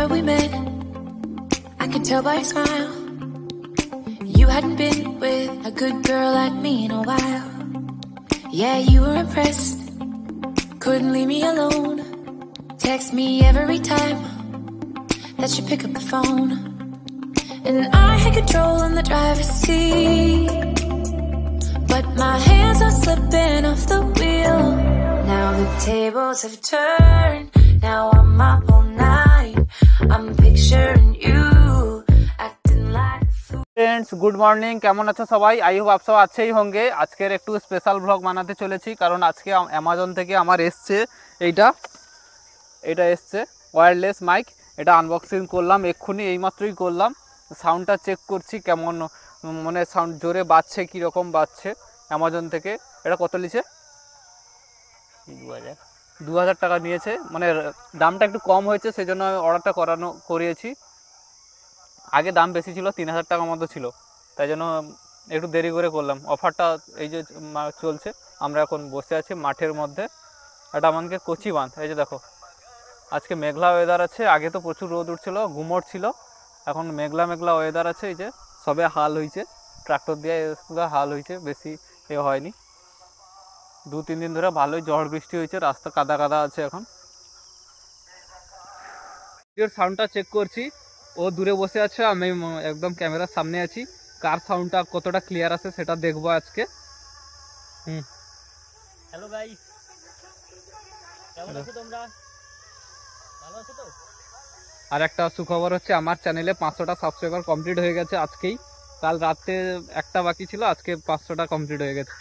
that we met, I could tell by your smile. You hadn't been with a good girl like me in a while. Yeah, you were impressed, couldn't leave me alone. Text me every time that you pick up the phone. And I had control in the driver's seat, but my hands are slipping off the wheel. Now the tables have turned, now I'm up all night. I'm picturing you acting like a fool. Friends good morning, কেমন আছো সবাই? I hope आप सब अच्छे ही होंगे। আজকের একটু special blog বানাতে চলেছি, কারণ আজকে অ্যামাজন থেকে আমার এসছে এটা এসছে ওয়্যারলেস মাইক। এটা আনবক্সিং করলাম এক্ষুনি, এইমাত্রই করলাম। সাউন্ডটা চেক করছি কেমন, মানে সাউন্ড জোরে বাজছে কীরকম বাজছে। অ্যামাজন থেকে এটা কত নিয়েছে? 2000 টাকা নিয়েছে, মানে দামটা একটু কম হয়েছে, সেই জন্য আমি অর্ডারটা করিয়েছি। আগে দাম বেশি ছিল, 3000 টাকার মতো ছিল, তাই জন্য একটু দেরি করে করলাম। অফারটা এই যে চলছে, আমরা এখন বসে আছি মাঠের মধ্যে। এটা আমাদেরকে কচি বাঁধ। এই যে দেখো, আজকে মেঘলা ওয়েদার আছে। আগে তো প্রচুর রোদ উঠছিল, গুমট ছিল, এখন মেঘলা মেঘলা ওয়েদার আছে। এই যে সবে হাল হয়েছে, ট্রাক্টর দিয়ে হাল হয়েছে, বেশি হয়নি। 2-3 দিন ধরে ভালোই ঝড় বৃষ্টি হয়েছে, রাস্তা কাদা কাদা আছে। এখন সাউন্ডটা চেক করছি, ও দূরে বসে আছে, আমি একদম ক্যামেরার সামনে আছি। কার সাউন্ডটা কতটা ক্লিয়ার আছে সেটা দেখবো আজকে। হ্যালো গাইস, কেমন আছো তোমরা? ভালো আছো তো? আর একটা সুখবর হচ্ছে, আমার চ্যানেলে 500টা সাবস্ক্রাইবার কমপ্লিট হয়ে গেছে আজকেই। কাল রাতে একটা বাকি ছিল, আজকে 500টা কমপ্লিট হয়ে গেছে।